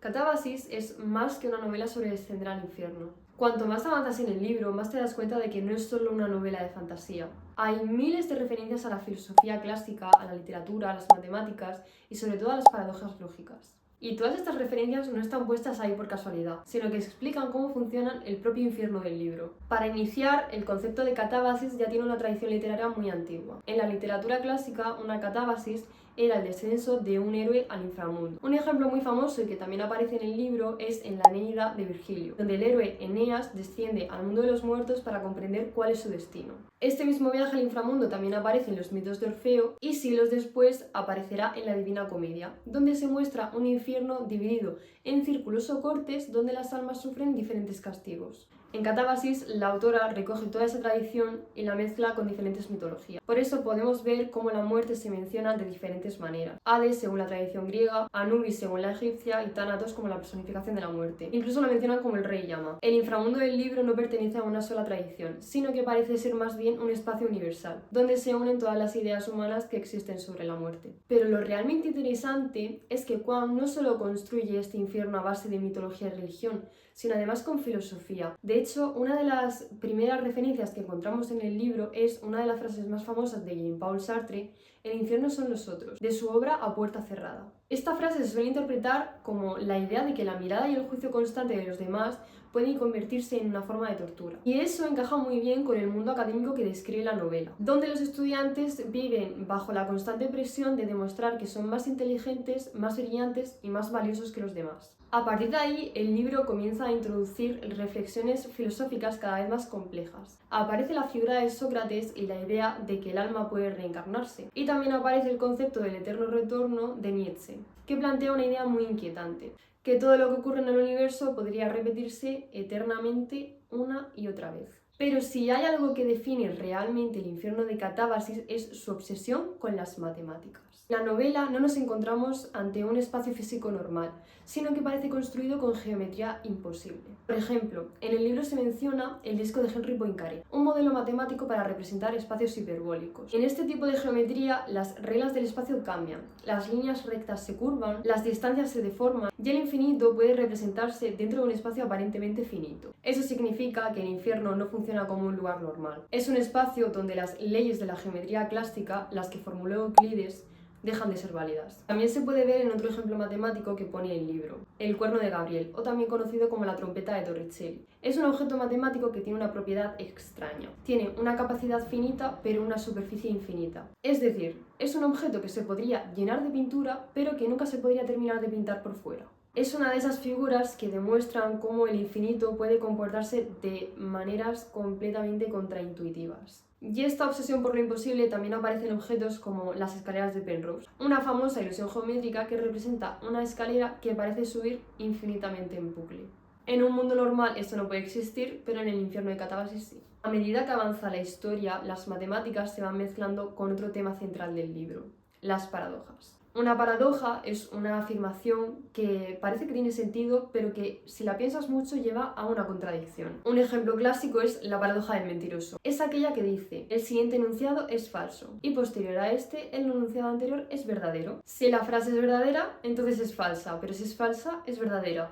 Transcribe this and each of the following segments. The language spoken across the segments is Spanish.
Catábasis es más que una novela sobre descender al infierno. Cuanto más avanzas en el libro, más te das cuenta de que no es solo una novela de fantasía. Hay miles de referencias a la filosofía clásica, a la literatura, a las matemáticas y sobre todo a las paradojas lógicas. Y todas estas referencias no están puestas ahí por casualidad, sino que explican cómo funcionan el propio infierno del libro. Para iniciar, el concepto de catábasis ya tiene una tradición literaria muy antigua. En la literatura clásica, una catábasis era el descenso de un héroe al inframundo. Un ejemplo muy famoso y que también aparece en el libro es en la Eneida de Virgilio, donde el héroe Eneas desciende al mundo de los muertos para comprender cuál es su destino. Este mismo viaje al inframundo también aparece en los mitos de Orfeo y siglos después aparecerá en la Divina Comedia, donde se muestra un infierno dividido en círculos o cortes donde las almas sufren diferentes castigos. En Catábasis, la autora recoge toda esa tradición y la mezcla con diferentes mitologías. Por eso podemos ver cómo la muerte se menciona de diferentes maneras. Hades según la tradición griega, Anubis según la egipcia y Thanatos como la personificación de la muerte. Incluso la mencionan como el rey llama. El inframundo del libro no pertenece a una sola tradición, sino que parece ser más bien un espacio universal, donde se unen todas las ideas humanas que existen sobre la muerte. Pero lo realmente interesante es que Kwang no solo construye este infierno a base de mitología y religión, sino además con filosofía. De hecho, una de las primeras referencias que encontramos en el libro es una de las frases más famosas de Jean-Paul Sartre: "El infierno son los otros", de su obra A puerta cerrada. Esta frase se suele interpretar como la idea de que la mirada y el juicio constante de los demás pueden convertirse en una forma de tortura. Y eso encaja muy bien con el mundo académico que describe la novela, donde los estudiantes viven bajo la constante presión de demostrar que son más inteligentes, más brillantes y más valiosos que los demás. A partir de ahí, el libro comienza a introducir reflexiones filosóficas cada vez más complejas. Aparece la figura de Sócrates y la idea de que el alma puede reencarnarse. Y también aparece el concepto del eterno retorno de Nietzsche, que plantea una idea muy inquietante: que todo lo que ocurre en el universo podría repetirse eternamente una y otra vez. Pero si hay algo que define realmente el infierno de Catábasis es su obsesión con las matemáticas. En la novela no nos encontramos ante un espacio físico normal, sino que parece construido con geometría imposible. Por ejemplo, en el libro se menciona el disco de Henri Poincaré, un modelo matemático para representar espacios hiperbólicos. En este tipo de geometría, las reglas del espacio cambian, las líneas rectas se curvan, las distancias se deforman y el infinito puede representarse dentro de un espacio aparentemente finito. Eso significa que el infierno no funciona como un lugar normal. Es un espacio donde las leyes de la geometría clásica, las que formuló Euclides, dejan de ser válidas. También se puede ver en otro ejemplo matemático que pone el libro, el cuerno de Gabriel, o también conocido como la trompeta de Torricelli. Es un objeto matemático que tiene una propiedad extraña. Tiene una capacidad finita, pero una superficie infinita. Es decir, es un objeto que se podría llenar de pintura, pero que nunca se podría terminar de pintar por fuera. Es una de esas figuras que demuestran cómo el infinito puede comportarse de maneras completamente contraintuitivas. Y esta obsesión por lo imposible también aparece en objetos como las escaleras de Penrose, una famosa ilusión geométrica que representa una escalera que parece subir infinitamente en bucle. En un mundo normal esto no puede existir, pero en el infierno de Catábasis sí. A medida que avanza la historia, las matemáticas se van mezclando con otro tema central del libro: las paradojas. Una paradoja es una afirmación que parece que tiene sentido, pero que si la piensas mucho lleva a una contradicción. Un ejemplo clásico es la paradoja del mentiroso. Es aquella que dice: el siguiente enunciado es falso, y posterior a este, el enunciado anterior es verdadero. Si la frase es verdadera, entonces es falsa, pero si es falsa, es verdadera.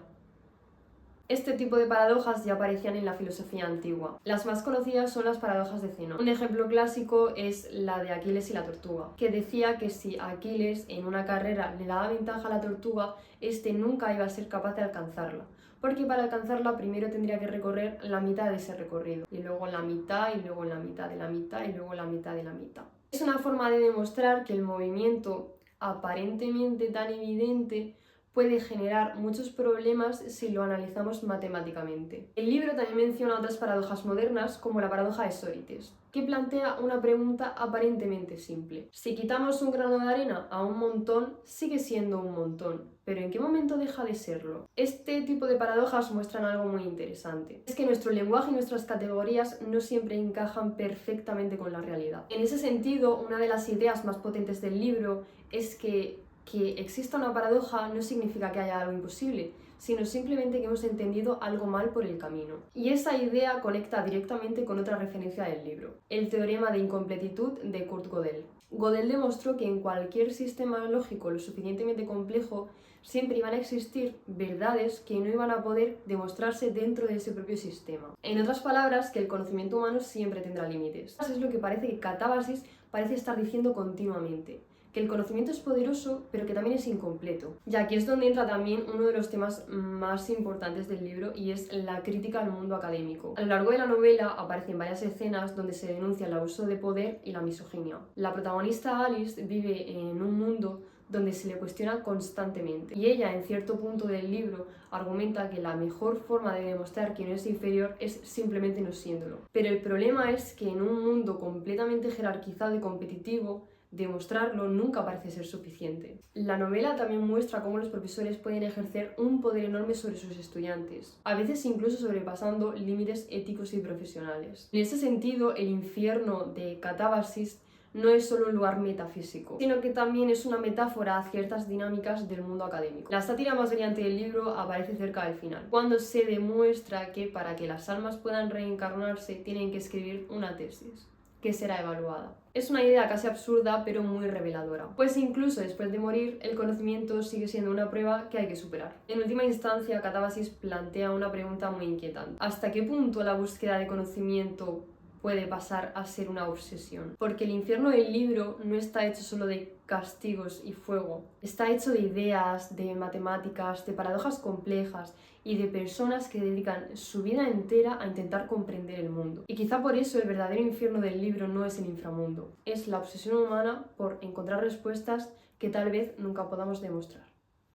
Este tipo de paradojas ya aparecían en la filosofía antigua. Las más conocidas son las paradojas de Zenón. Un ejemplo clásico es la de Aquiles y la tortuga, que decía que si Aquiles en una carrera le daba ventaja a la tortuga, este nunca iba a ser capaz de alcanzarla, porque para alcanzarla primero tendría que recorrer la mitad de ese recorrido, y luego la mitad, y luego la mitad de la mitad, y luego la mitad de la mitad. Es una forma de demostrar que el movimiento aparentemente tan evidente puede generar muchos problemas si lo analizamos matemáticamente. El libro también menciona otras paradojas modernas, como la paradoja de Sócrates, que plantea una pregunta aparentemente simple: si quitamos un grano de arena a un montón, sigue siendo un montón, pero ¿en qué momento deja de serlo? Este tipo de paradojas muestran algo muy interesante: es que nuestro lenguaje y nuestras categorías no siempre encajan perfectamente con la realidad. En ese sentido, una de las ideas más potentes del libro es que que exista una paradoja no significa que haya algo imposible, sino simplemente que hemos entendido algo mal por el camino. Y esa idea conecta directamente con otra referencia del libro, el teorema de incompletitud de Kurt Gödel. Gödel demostró que en cualquier sistema lógico lo suficientemente complejo siempre iban a existir verdades que no iban a poder demostrarse dentro de ese propio sistema. En otras palabras, que el conocimiento humano siempre tendrá límites. Eso es lo que parece que Catábasis parece estar diciendo continuamente, que el conocimiento es poderoso, pero que también es incompleto. Y aquí es donde entra también uno de los temas más importantes del libro, y es la crítica al mundo académico. A lo largo de la novela aparecen varias escenas donde se denuncia el abuso de poder y la misoginia. La protagonista Alice vive en un mundo donde se le cuestiona constantemente, y ella en cierto punto del libro argumenta que la mejor forma de demostrar que no es inferior es simplemente no siéndolo. Pero el problema es que en un mundo completamente jerarquizado y competitivo, demostrarlo nunca parece ser suficiente. La novela también muestra cómo los profesores pueden ejercer un poder enorme sobre sus estudiantes, a veces incluso sobrepasando límites éticos y profesionales. En ese sentido, el infierno de Catábasis no es solo un lugar metafísico, sino que también es una metáfora a ciertas dinámicas del mundo académico. La sátira más brillante del libro aparece cerca del final, cuando se demuestra que para que las almas puedan reencarnarse tienen que escribir una tesis, que será evaluada. Es una idea casi absurda, pero muy reveladora, pues incluso después de morir, el conocimiento sigue siendo una prueba que hay que superar. En última instancia, Catábasis plantea una pregunta muy inquietante. ¿Hasta qué punto la búsqueda de conocimiento puede pasar a ser una obsesión? Porque el infierno del libro no está hecho solo de castigos y fuego, está hecho de ideas, de matemáticas, de paradojas complejas y de personas que dedican su vida entera a intentar comprender el mundo. Y quizá por eso el verdadero infierno del libro no es el inframundo, es la obsesión humana por encontrar respuestas que tal vez nunca podamos demostrar.